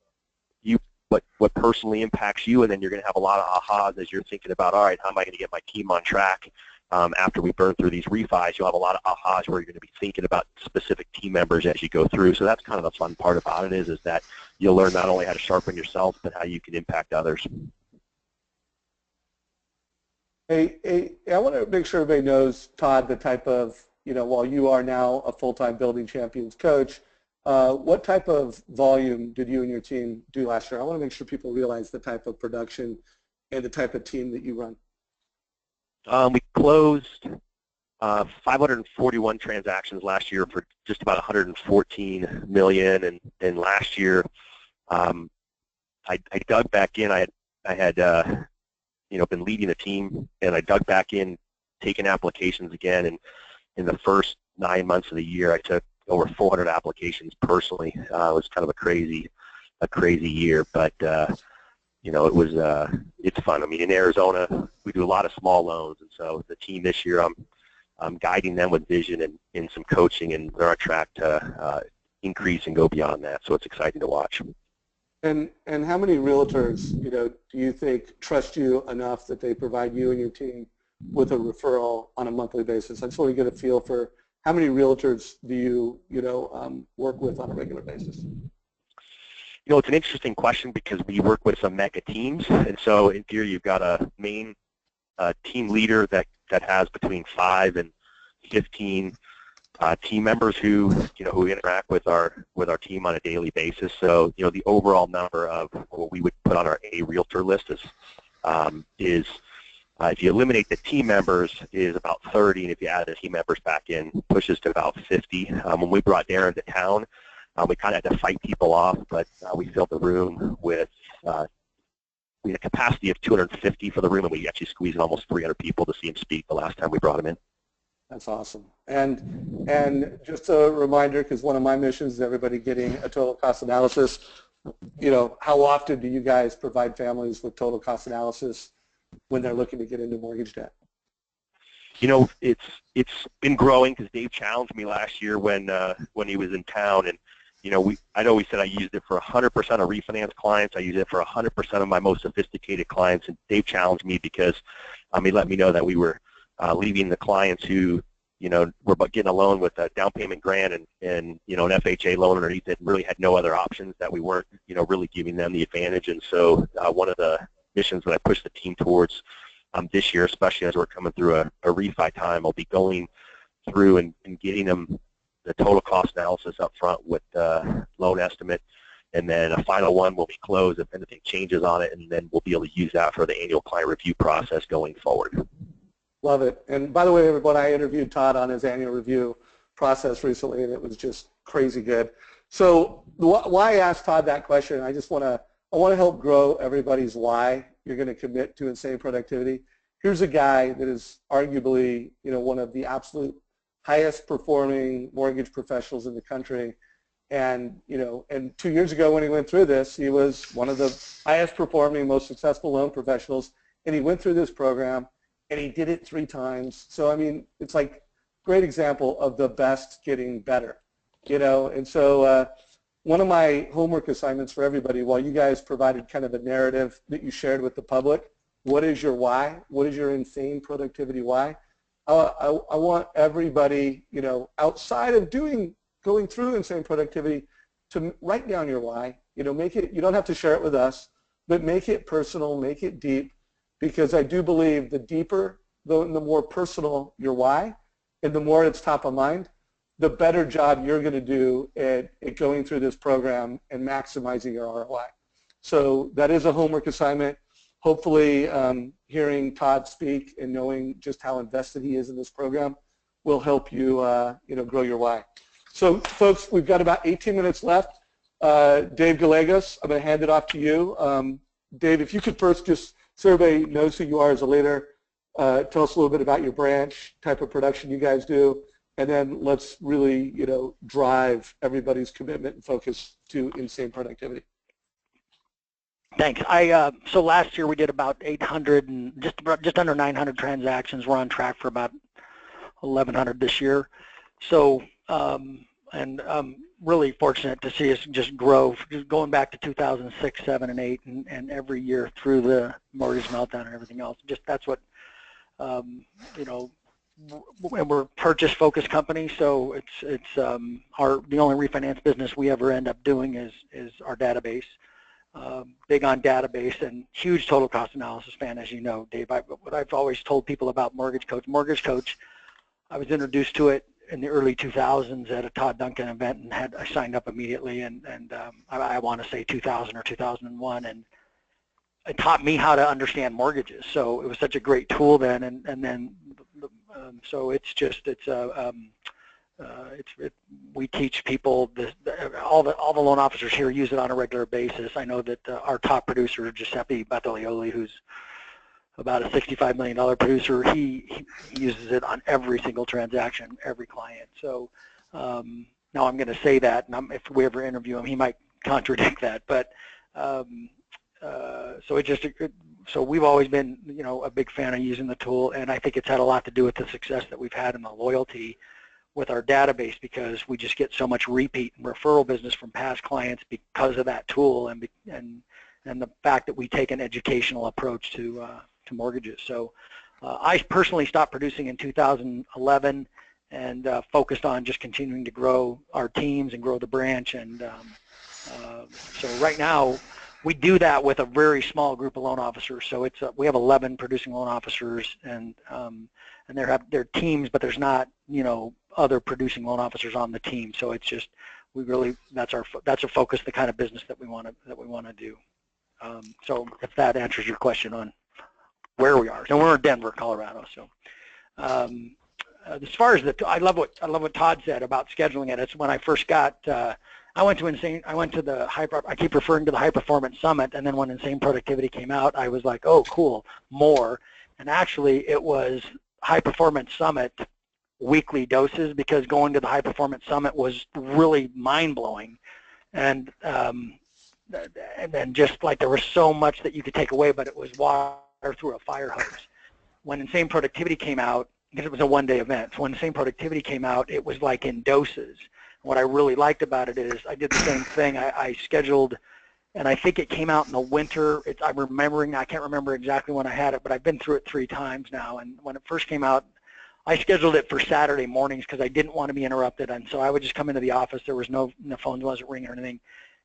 you, what personally impacts you, and then you're going to have a lot of ahas as you're thinking about, all right, how am I going to get my team on track after we burn through these refis? You'll have a lot of ahas where you're going to be thinking about specific team members as you go through. So that's kind of the fun part about it is that you'll learn not only how to sharpen yourself, but how you can impact others. Hey, I want to make sure everybody knows, Todd, the type of, you know, while you are now a full-time Building Champions coach, what type of volume did you and your team do last year? I want to make sure people realize the type of production and the type of team that you run. We closed 541 transactions last year for just about 114 million, and last year I dug back in. I had you know, been leading a team, and I dug back in, taking applications again, and in the first 9 months of the year, I took over 400 applications personally. It was kind of a crazy year, but you know, it was it's fun. I mean, in Arizona, we do a lot of small loans, and so the team this year, I'm guiding them with vision and some coaching, and they're on track to increase and go beyond that. So it's exciting to watch. And how many realtors, you know, do you think trust you enough that they provide you and your team with a referral on a monthly basis? I just want to get a feel for how many realtors do you know, work with on a regular basis? You know, it's an interesting question because we work with some mega teams, and so in theory you've got a main team leader that has between 5 and 15 team members who, you know, who interact with our team on a daily basis. So, you know, the overall number of what we would put on our A realtor list is if you eliminate the team members, is about 30, and if you add the team members back in, pushes to about 50. When we brought Darren to town, we kind of had to fight people off, but we filled the room with, we had a capacity of 250 for the room, and we actually squeezed in almost 300 people to see him speak the last time we brought him in. That's awesome. And just a reminder, because one of my missions is everybody getting a total cost analysis. You know, how often do you guys provide families with total cost analysis when they're looking to get into mortgage debt? you know, it's been growing because Dave challenged me last year when he was in town, and you know, I'd always said I used it for 100% of refinance clients. I use it for 100% of my most sophisticated clients, and Dave challenged me because he let me know that we were leaving the clients who, you know, were getting a loan with a down payment grant and you know, an FHA loan underneath it, and really had no other options, that we weren't, you know, really giving them the advantage. And so one of the missions that I pushed the team towards this year, especially as we're coming through a refi time, I'll be going through and getting them the total cost analysis up front with the loan estimate, and then a final one will be closed if anything changes on it, and then we'll be able to use that for the annual client review process going forward. Love it. And by the way, everyone, I interviewed Todd on his annual review process recently, and it was just crazy good. So why I asked Todd that question, I want to help grow everybody's why you're going to commit to insane productivity. Here's a guy that is arguably, you know, one of the absolute highest performing mortgage professionals in the country. And, you know, and 2 years ago when he went through this, he was one of the highest performing, most successful loan professionals. And he went through this program and he did it 3 times. So, I mean, it's like great example of the best getting better, you know. And so one of my homework assignments for everybody, while you guys provided kind of a narrative that you shared with the public, what is your why? What is your insane productivity why? I want everybody, you know, outside of going through insane productivity, to write down your why. You know, make it, you don't have to share it with us, but make it personal, make it deep, because I do believe the deeper, the more personal your why, and the more it's top of mind, the better job you're going to do at going through this program and maximizing your ROI. So that is a homework assignment. Hopefully hearing Todd speak and knowing just how invested he is in this program will help you, you know, grow your why. So folks, we've got about 18 minutes left. Dave Gallegos, I'm going to hand it off to you. Dave, if you could first, just so everybody knows who you are as a leader, tell us a little bit about your branch, type of production you guys do, and then let's really, you know, drive everybody's commitment and focus to insane productivity. Thanks. So last year we did about 800 and just under 900 transactions. We're on track for about 1,100 this year. So and I'm really fortunate to see us just grow, just going back to 2006, 7, and 8, and every year through the mortgage meltdown and everything else. Just that's what you know. And we're a purchase-focused company, so the only refinance business we ever end up doing is our database. Big on database and huge total cost analysis fan, as you know, Dave. What I've always told people about Mortgage Coach, I was introduced to it in the early 2000s at a Todd Duncan event, and I signed up immediately, and I want to say 2000 or 2001, and it taught me how to understand mortgages. So it was such a great tool then, and then so it's just we teach people all the loan officers here use it on a regular basis. I know that our top producer, Giuseppe Battaglioli, who's about a $65 million producer, he uses it on every single transaction, every client. So now I'm going to say that, and if we ever interview him, he might contradict that. But so we've always been, you know, a big fan of using the tool, and I think it's had a lot to do with the success that we've had and the loyalty with our database, because we just get so much repeat and referral business from past clients because of that tool, and the fact that we take an educational approach to mortgages. So I personally stopped producing in 2011 and focused on just continuing to grow our teams and grow the branch. And so right now we do that with a very small group of loan officers. So it's we have 11 producing loan officers, and they're teams, but there's not, you know, other producing loan officers on the team. So it's just that's a focus, the kind of business that we want to do. So if that answers your question on where we are. So we're in Denver, Colorado. So as far as I love what Todd said about scheduling it. It's when I first got I went to the I keep referring to the High Performance Summit, and then when Insane Productivity came out, I was like, oh, cool, more. And actually, it was High Performance Summit weekly doses, because going to the High Performance Summit was really mind-blowing. And then just like there was so much that you could take away, but it was water through a fire hose. When Insane Productivity came out, because it was a one-day event. So when the same productivity came out, it was like in doses. What I really liked about it is I did the same thing. I scheduled, and I think it came out in the winter. I'm remembering, I can't remember exactly when I had it, but I've been through it 3 times now. And when it first came out, I scheduled it for Saturday mornings because I didn't want to be interrupted. And so I would just come into the office. There was the phone wasn't ringing or anything.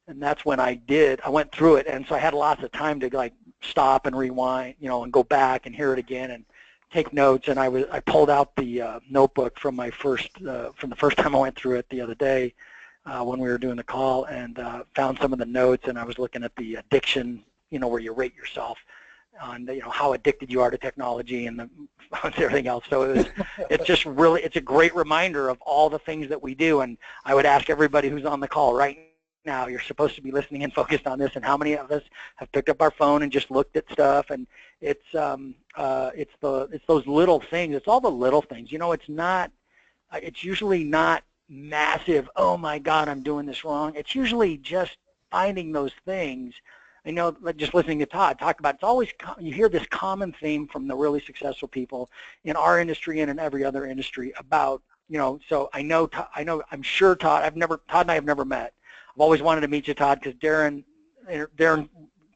And that's when I went through it. And so I had lots of time to like stop and rewind, and go back and hear it again and take notes. And I pulled out the notebook from the first time I went through it the other day when we were doing the call, and found some of the notes. And I was looking at the addiction, where you rate yourself on how addicted you are to technology and everything else. So it's a great reminder of all the things that we do. And I would ask everybody who's on the call right now, you're supposed to be listening and focused on this, and how many of us have picked up our phone and just looked at stuff? And it's those little things. It's all the little things. It's usually not massive, oh my God, I'm doing this wrong. It's usually just finding those things. I know, just listening to Todd talk about, it's always, you hear this common theme from the really successful people in our industry and in every other industry about, so I'm sure Todd and I have never met. I've always wanted to meet you, Todd, because Darren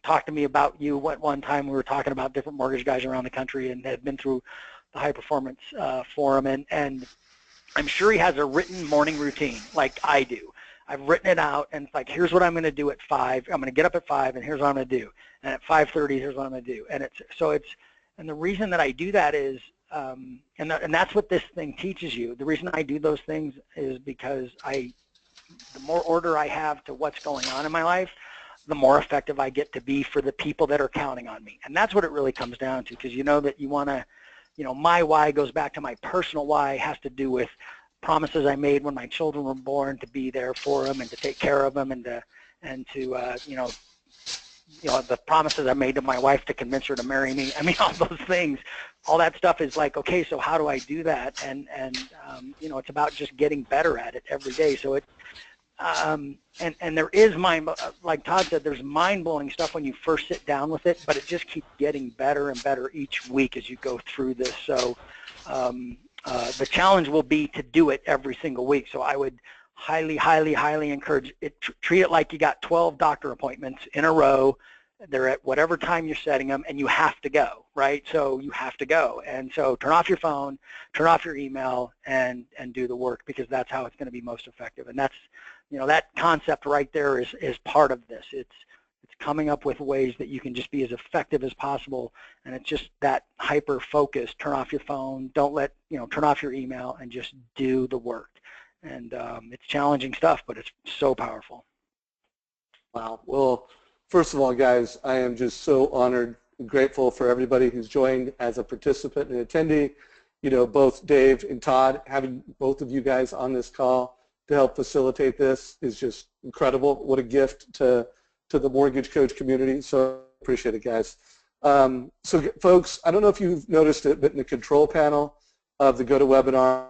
talked to me about you one time. We were talking about different mortgage guys around the country and had been through the high performance forum, and I'm sure he has a written morning routine like I do. I've written it out, and it's like, here's what I'm going to do at 5. I'm going to get up at 5, and here's what I'm going to do. And at 5:30, here's what I'm going to do. And the reason that I do that is, and that's what this thing teaches you. The reason I do those things is because the more order I have to what's going on in my life, the more effective I get to be for the people that are counting on me. And that's what it really comes down to, because that you want to, my why goes back to my personal why, has to do with promises I made when my children were born to be there for them and to take care of them, and to the promises I made to my wife to convince her to marry me. I mean, all those things, all that stuff is like, okay, so how do I do that? And it's about just getting better at it every day. So and there is like Todd said, there's mind-blowing stuff when you first sit down with it, but it just keeps getting better and better each week as you go through this. So the challenge will be to do it every single week. So I would highly, highly, highly encourage it. Treat it like you got 12 doctor appointments in a row. They're at whatever time you're setting them, and you have to go, right? So you have to go. And so turn off your phone, turn off your email, and do the work, because that's how it's going to be most effective. And that's, that concept right there is part of this. It's coming up with ways that you can just be as effective as possible, and it's just that hyper focus. Turn off your phone, turn off your email, and just do the work. And it's challenging stuff, but it's so powerful. Wow. Well, first of all, guys, I am just so honored and grateful for everybody who's joined as a participant and attendee. Both Dave and Todd, having both of you guys on this call to help facilitate this is just incredible. What a gift to the Mortgage Coach community. So appreciate it, guys. So folks, I don't know if you've noticed it, but in the control panel of the GoToWebinar,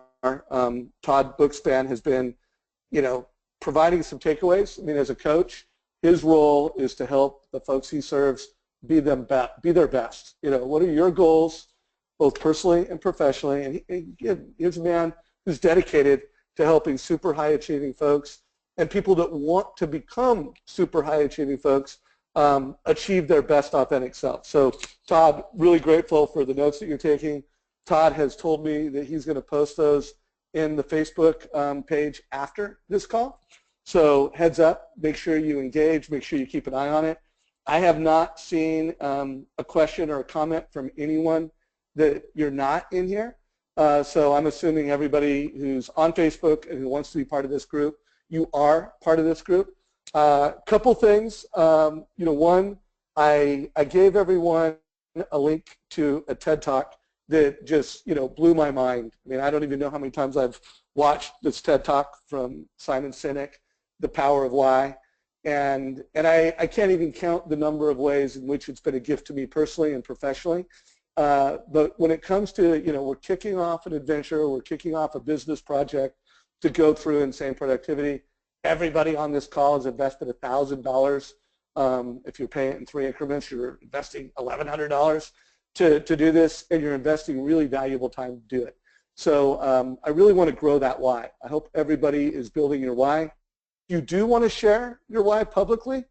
Todd Bookspan has been, providing some takeaways. I mean, as a coach, his role is to help the folks he serves be their best. What are your goals, both personally and professionally? And here's a man who's dedicated to helping super high achieving folks and people that want to become super high achieving folks achieve their best authentic self. So Todd, really grateful for the notes that you're taking. Todd has told me that he's going to post those in the Facebook page after this call. So heads up, make sure you engage, make sure you keep an eye on it. I have not seen a question or a comment from anyone that you're not in here. So I'm assuming everybody who's on Facebook and who wants to be part of this group, you are part of this group. Couple things, one, I gave everyone a link to a TED Talk that just, blew my mind. I mean, I don't even know how many times I've watched this TED Talk from Simon Sinek, The Power of Why. And I can't even count the number of ways in which it's been a gift to me personally and professionally. But when it comes to, we're kicking off an adventure, we're kicking off a business project to go through insane productivity. Everybody on this call has invested $1,000. If you're paying it in 3 increments, you're investing $1,100 to do this, and you're investing really valuable time to do it. So I really want to grow that why. I hope everybody is building your why. If you do want to share your why publicly,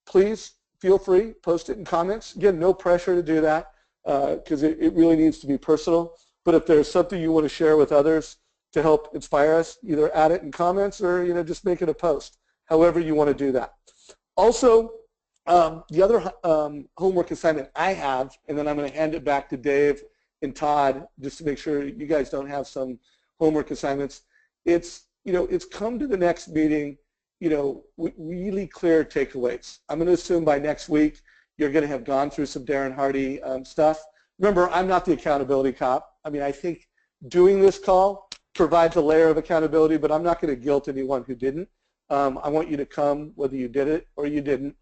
please feel free, post it in comments. Again, no pressure to do that because it really needs to be personal. But if there's something you want to share with others to help inspire us, either add it in comments or just make it a post, however you want to do that. Also, the other homework assignment I have, and then I'm going to hand it back to Dave and Todd just to make sure you guys don't have some homework assignments. It's come to the next meeting, really clear takeaways. I'm going to assume by next week you're going to have gone through some Darren Hardy stuff. Remember, I'm not the accountability cop. I mean, I think doing this call provides a layer of accountability, but I'm not going to guilt anyone who didn't. I want you to come whether you did it or you didn't.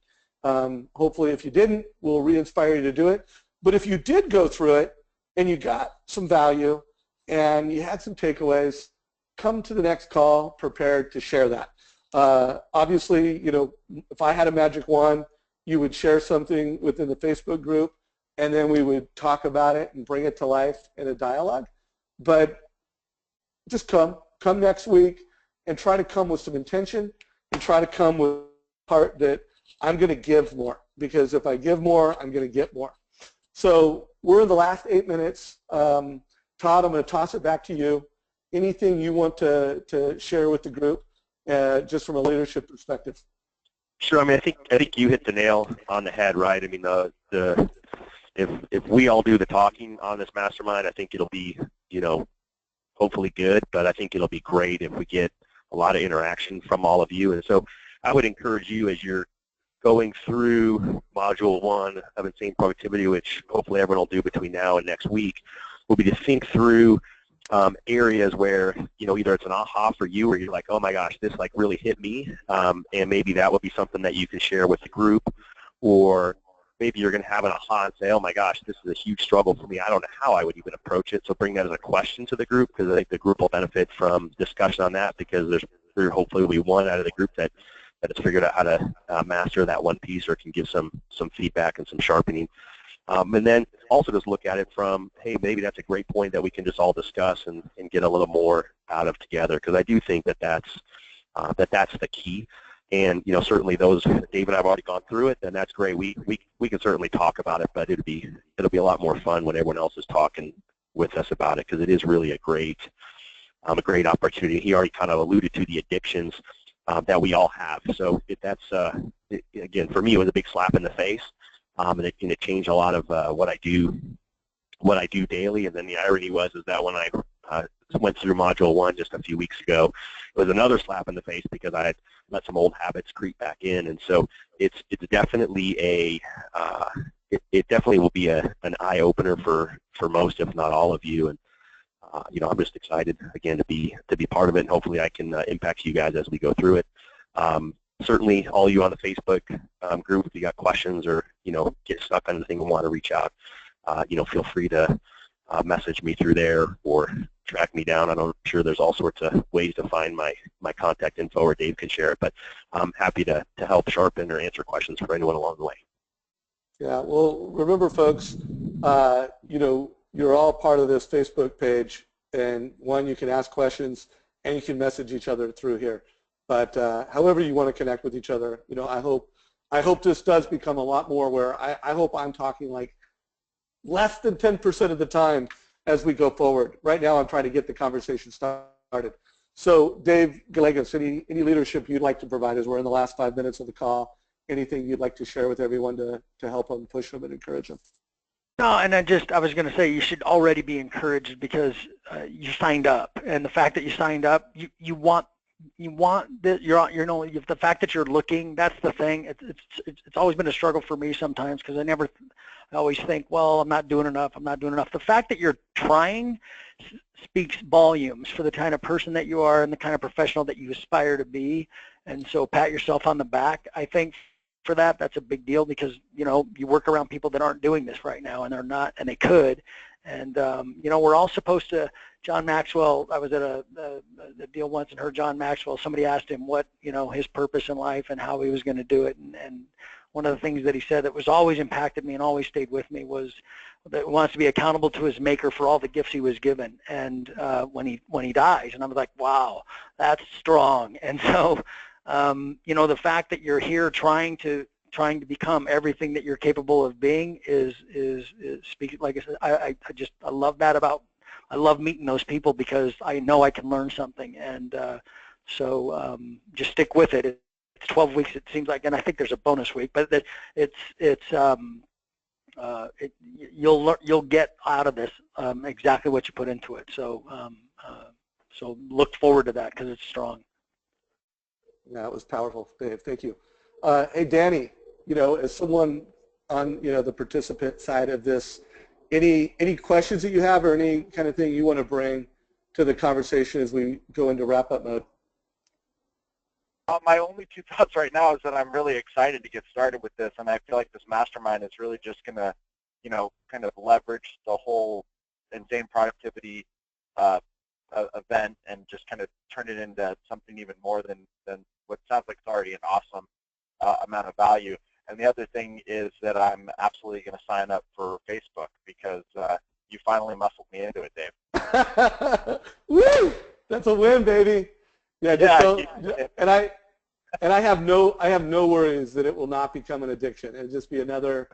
Hopefully, if you didn't, we'll re-inspire you to do it. But if you did go through it and you got some value and you had some takeaways, come to the next call prepared to share that. Obviously, if I had a magic wand, you would share something within the Facebook group, and then we would talk about it and bring it to life in a dialogue. But just come next week and try to come with some intention and try to come with a part that I'm going to give more, because if I give more, I'm going to get more. So we're in the last 8 minutes. Todd, I'm going to toss it back to you. Anything you want to share with the group, just from a leadership perspective? Sure. I mean, I think you hit the nail on the head, right? I mean, if we all do the talking on this mastermind, I think it'll be, hopefully good, but I think it'll be great if we get a lot of interaction from all of you. And so I would encourage you, as you're going through Module 1 of Insane Productivity, which hopefully everyone will do between now and next week, will be to think through areas where, either it's an aha for you or you're like, oh my gosh, this like really hit me, and maybe that would be something that you can share with the group, or maybe you're going to have an aha and say, oh my gosh, this is a huge struggle for me. I don't know how I would even approach it. So bring that as a question to the group, because I think the group will benefit from discussion on that, because there hopefully will be one out of the group that has figured out how to master that one piece, or can give some feedback and some sharpening. And then also just look at it from, hey, maybe that's a great point that we can just all discuss and get a little more out of together, because I do think that's the key. And certainly those, Dave and I have already gone through it, and that's great. We can certainly talk about it, but it'll be a lot more fun when everyone else is talking with us about it, because it is really a great opportunity. He already kind of alluded to the addictions that we all have. So again, for me, it was a big slap in the face, and it changed a lot of what I do daily. And then the irony is that when I went through Module 1 just a few weeks ago, it was another slap in the face, because I had let some old habits creep back in. And so it's definitely it definitely will be an eye opener for most, if not all of you. And I'm just excited again to be part of it, and hopefully I can impact you guys as we go through it. Certainly, all you on the Facebook group, if you got questions or get stuck on anything and want to reach out, feel free to message me through there or track me down. I'm sure there's all sorts of ways to find my contact info, or Dave can share it. But I'm happy to help sharpen or answer questions for anyone along the way. Yeah. Well, remember, folks, you're all part of this Facebook page, and you can ask questions and you can message each other through here. But however you want to connect with each other, I hope this does become a lot more where I hope I'm talking like less than 10% of the time as we go forward. Right now I'm trying to get the conversation started. So Dave Gallegos, any leadership you'd like to provide as we're in the last 5 minutes of the call? Anything you'd like to share with everyone to help them, push them, and encourage them? No, and I was going to say you should already be encouraged, because you signed up, and the fact that you signed up, you want the fact that you're looking. That's the thing. It's always been a struggle for me sometimes, because I always think, well, I'm not doing enough. The fact that you're trying speaks volumes for the kind of person that you are and the kind of professional that you aspire to be. And so pat yourself on the back. I think for that's a big deal, because you work around people that aren't doing this right now, and they're not, and they could. And we're all supposed to. John Maxwell, I was at a deal once and heard John Maxwell. Somebody asked him what his purpose in life and how he was going to do it, and one of the things that he said that was always impacted me and always stayed with me was that he wants to be accountable to his maker for all the gifts he was given, and when he dies. And I was like, wow, that's strong. And so, you know, the fact that you're here trying to become everything that you're capable of being is speaking. Like I said, I love that about. I love meeting those people because I know I can learn something, and so just stick with it. It's 12 weeks, it seems like, and I think there's a bonus week, but you'll get out of this exactly what you put into it. So so look forward to that because it's strong. Yeah, it was powerful, Dave. Thank you. Hey, Danny, you know, as someone on, you know, the participant side of this, any questions that you have or any kind of thing you want to bring to the conversation as we go into wrap-up mode? My only two thoughts right now is that I'm really excited to get started with this, and I feel like this mastermind is really just going to, you know, kind of leverage the whole insane productivity event and just kind of turn it into something even more than what sounds like it's already an awesome amount of value. And the other thing is that I'm absolutely going to sign up for Facebook because you finally muscled me into it, Dave. Woo! That's a win, baby. Yeah, just don't, and I have no worries that it will not become an addiction. It'll just be another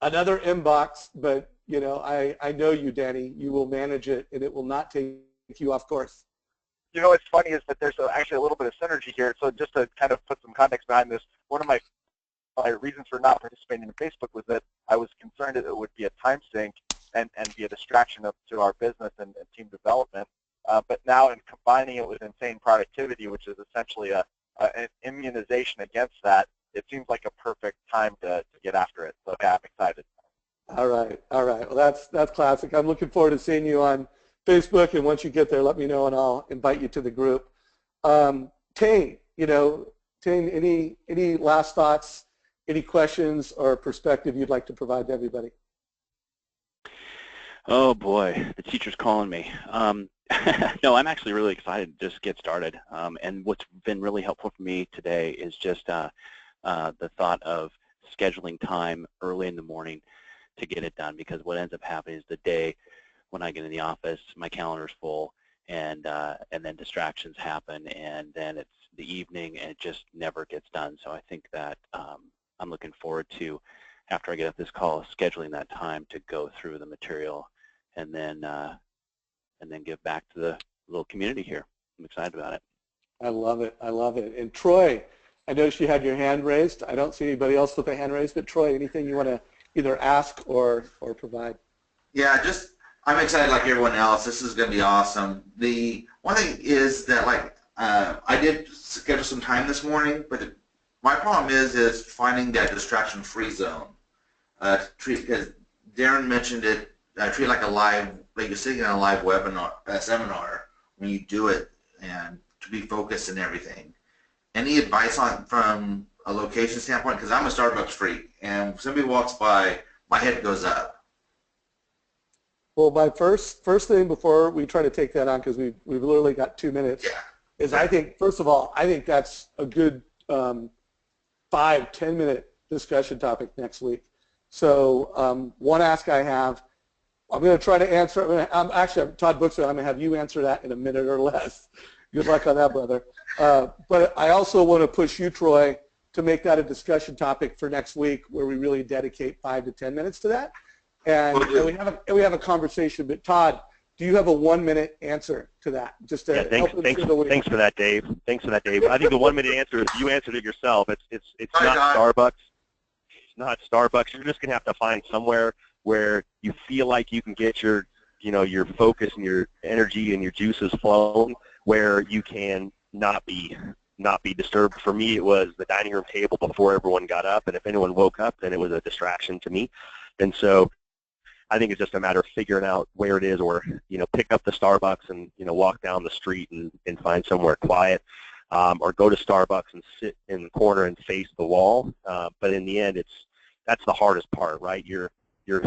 inbox. But you know, I know you, Danny. You will manage it, and it will not take you off course. You know, what's funny is that there's actually a little bit of synergy here. So just to kind of put some context behind this, one of my reasons for not participating in Facebook was that I was concerned that it would be a time sink and be a distraction to our business and team development. But now in combining it with insane productivity, which is essentially an immunization against that, it seems like a perfect time to get after it. So yeah, I'm excited. All right. Well, that's classic. I'm looking forward to seeing you on Facebook, and once you get there, let me know, and I'll invite you to the group. Tane, any last thoughts, any questions or perspective you'd like to provide to everybody? Oh boy, the teacher's calling me. No, I'm actually really excited to just get started. And what's been really helpful for me today is just the thought of scheduling time early in the morning to get it done, because what ends up happening is the day when I get in the office, my calendar's full, and then distractions happen, and then it's the evening, and it just never gets done. So I think that I'm looking forward to, after I get off this call, scheduling that time to go through the material, and then give back to the little community here. I'm excited about it. I love it. And Troy, I noticed you had your hand raised. I don't see anybody else with a hand raised, but Troy, anything you want to either ask or provide? Yeah, I'm excited like everyone else. This is going to be awesome. The one thing is that, like, I did schedule some time this morning, but my problem is finding that distraction-free zone. Because Darren mentioned it, treat it like like you're sitting in a live webinar, seminar when you do it, and to be focused and everything. Any advice from a location standpoint? Because I'm a Starbucks freak, and if somebody walks by, my head goes up. Well, my first thing before we try to take that on, because we've literally got 2 minutes, is I think, first of all, I think that's a good 5-10 minute discussion topic next week. So one ask I have, I'm going to try to answer. I'm Todd Bookser. I'm going to have you answer that in a minute or less. Good luck on that, brother. But I also want to push you, Troy, to make that a discussion topic for next week, where we really dedicate 5 to 10 minutes to that. And we have a conversation. But Todd, do you have a 1 minute answer to that? Just to thanks for that, Dave. Thanks for that, Dave. I think the 1 minute answer is you answered it yourself. It's not Starbucks. It's not Starbucks. You're just gonna have to find somewhere where you feel like you can get your focus and your energy and your juices flowing, where you can not be disturbed. For me, it was the dining room table before everyone got up, and if anyone woke up, then it was a distraction to me. And so I think it's just a matter of figuring out where it is, or pick up the Starbucks and walk down the street and find somewhere quiet, or go to Starbucks and sit in the corner and face the wall. But in the end, that's the hardest part, right? You're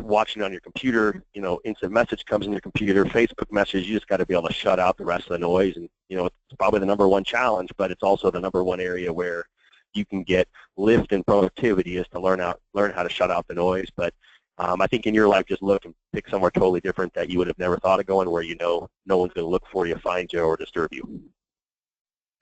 watching on your computer, instant message comes in your computer, Facebook message, you just got to be able to shut out the rest of the noise. And, it's probably the #1 challenge, but it's also the #1 area where you can get lift in productivity is to learn how to shut out the noise. But I think in your life, just look and pick somewhere totally different that you would have never thought of going, where you know no one's going to look for you, find you, or disturb you.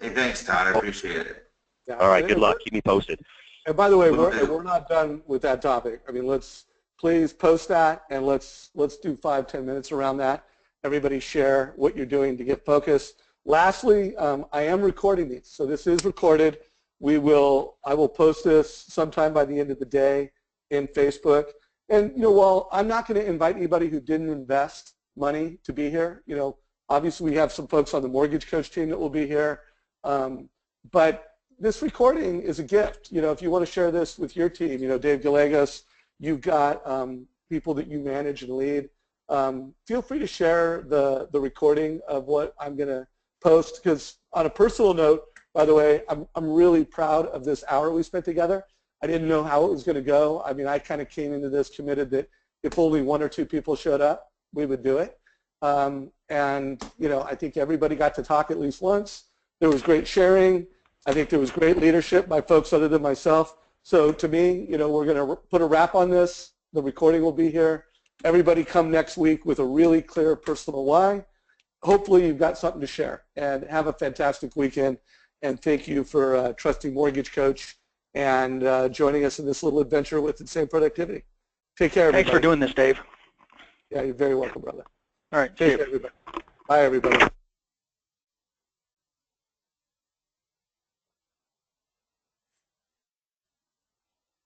Hey, thanks, Todd. I appreciate it. Yeah. All right, good luck. Keep me posted. And by the way, we're not done with that topic. I mean, let's please post that, and let's do 5-10 minutes around that. Everybody share what you're doing to get focused. Lastly, I am recording these, so this is recorded. I will post this sometime by the end of the day in Facebook. And while I'm not going to invite anybody who didn't invest money to be here, obviously we have some folks on the Mortgage Coach team that will be here, but this recording is a gift. If you want to share this with your team, Dave Gallegos, you've got people that you manage and lead. Feel free to share the recording of what I'm going to post, because on a personal note, by the way, I'm really proud of this hour we spent together. I didn't know how it was going to go. I mean, I kind of came into this committed that if only 1 or 2 people showed up, we would do it. And I think everybody got to talk at least once. There was great sharing. I think there was great leadership by folks other than myself. So to me, we're going to put a wrap on this. The recording will be here. Everybody come next week with a really clear personal why. Hopefully you've got something to share, and have a fantastic weekend. And thank you for trusting Mortgage Coach and joining us in this little adventure with Insane Productivity. Take care, everybody. Thanks for doing this, Dave. Yeah, you're very welcome, brother. All right. Take care, everybody. Bye, everybody.